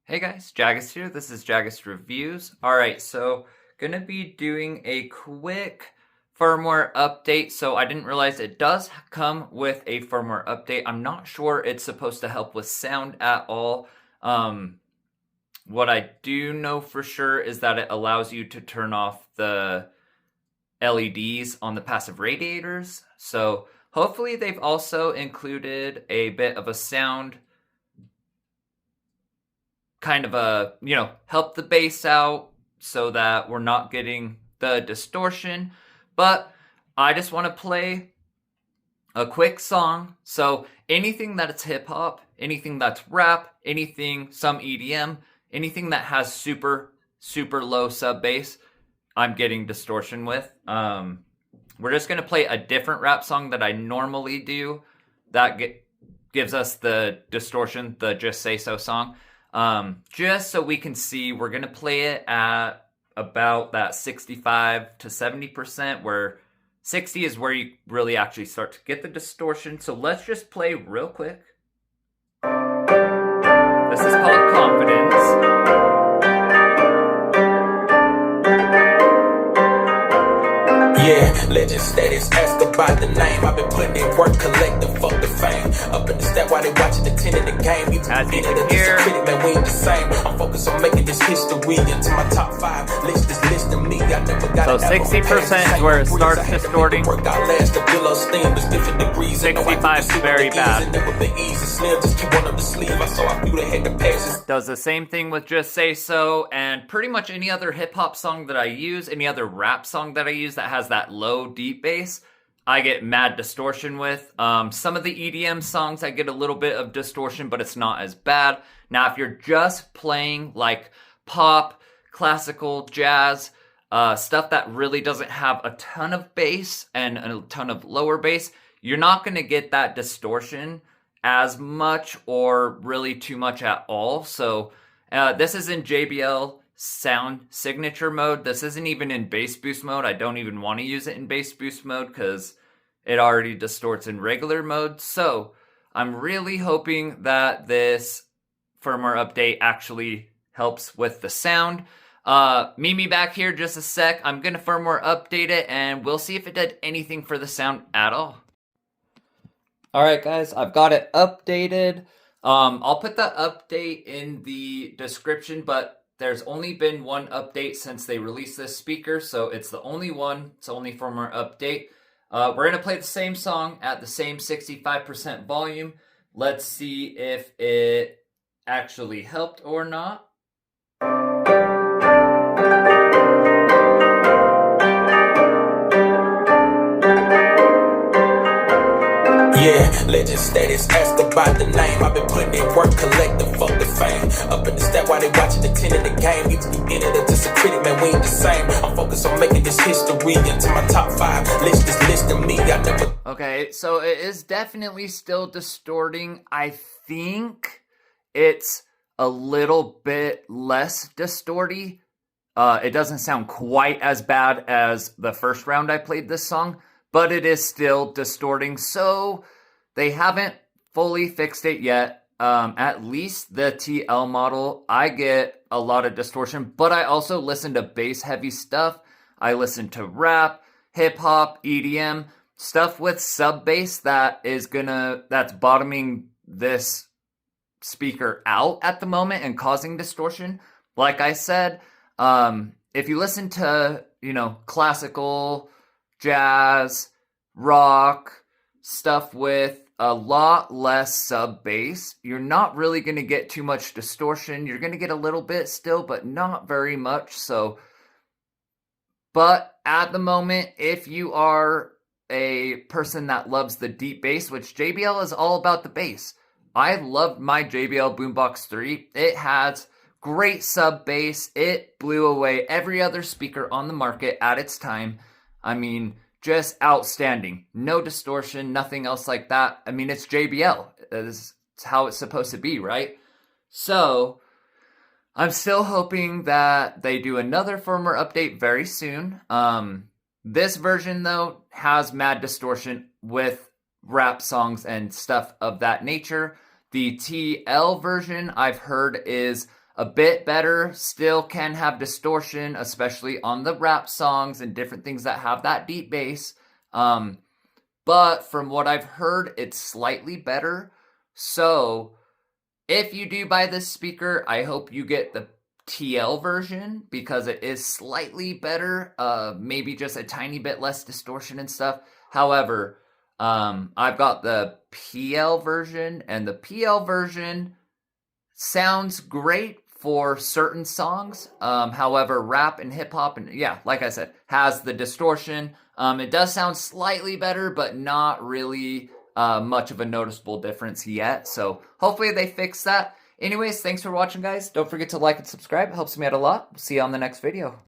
Hey guys, Jagus here. This is Jagus Reviews. Alright, so gonna be doing a quick firmware update. So I didn't realize it does come with a firmware update. I'm not sure it's supposed to help with sound at all. What I do know for sure is that it allows you to turn off the LEDs on the passive radiators. So hopefully they've also included a bit of a sound kind of help the bass out so that we're not getting the distortion. But I just want to play a quick song. So anything that's hip hop, anything that's rap, some EDM, anything that has super low sub bass, I'm getting distortion with. We're just gonna play a different rap song that I normally do that gives us the distortion, the Just Say So song. Just so we can see, we're gonna play it at about that 65 to 70%, where 60 is where you really actually start to get the distortion. So let's just play real quick. This is called Confidence. Yeah, legend status, ask about the name. I've been putting in work, collecting, fuck the fame. Up in the step while they watching the 10 in the game. As you can hear, man, we ain't the same. I'm focused on making this history into my top 5. List is listing me. I never got so 60% is where it starts distorting. 65 is very bad. Does the same thing with Just Say So, and pretty much any other hip hop song that I use, any other rap song that I use that has that low deep bass, I get mad distortion with. Some of the EDM songs I get a little bit of distortion, but it's not as bad. Now, if you're just playing like pop, classical, jazz, stuff that really doesn't have a ton of bass and a ton of lower bass, you're not going to get that distortion as much or really too much at all. So this is in JBL sound signature mode. This isn't even in bass boost mode. I don't even want to use it in bass boost mode because it already distorts in regular mode. So I'm really hoping that this firmware update actually helps with the sound. Meet me back here just a sec. I'm gonna firmware update it and we'll see if it did anything for the sound at all. Alright guys, I've got it updated. I'll put the update in the description, but there's only been one update since they released this speaker, so it's the only one. It's only firmware update. We're going to play the same song at the same 65% volume. Let's see if it actually helped or not. Yeah, legend status, ask about the name. I've been putting in work, collecting, fuck the fame. Up in the step while they watching the 10 in the game. You entered it just a critic, man, we ain't the same. I'm focused on making this history into my top 5. List is listing me, I never... Okay, so it is definitely still distorting. I think it's a little bit less distorty. It doesn't sound quite as bad as the first round I played this song, but it is still distorting. So they haven't fully fixed it yet. At least the TL model, I get a lot of distortion, but I also listen to bass heavy stuff. I listen to rap, hip hop, EDM, stuff with sub bass that's bottoming this speaker out at the moment and causing distortion. Like I said, if you listen to, classical, jazz, rock, stuff with a lot less sub bass, you're not really going to get too much distortion. You're going to get a little bit still, but not very much. But at the moment, if you are a person that loves the deep bass, which JBL is all about the bass. I loved my JBL Boombox 3. It has great sub bass. It blew away every other speaker on the market at its time. I mean, just outstanding. No distortion, nothing else like that. I mean, it's JBL. It's how it's supposed to be, right? So I'm still hoping that they do another firmware update very soon. This version, though, has mad distortion with rap songs and stuff of that nature. The TL version I've heard is a bit better, still can have distortion, especially on the rap songs and different things that have that deep bass. But from what I've heard, it's slightly better. So if you do buy this speaker, I hope you get the TL version because it is slightly better, maybe just a tiny bit less distortion and stuff. However, I've got the PL version, and the PL version sounds great for certain songs. However, rap and hip hop, and yeah, like I said, has the distortion. It does sound slightly better, but not really much of a noticeable difference yet. So hopefully they fix that. Anyways, thanks for watching, guys. Don't forget to like and subscribe. It helps me out a lot. See you on the next video.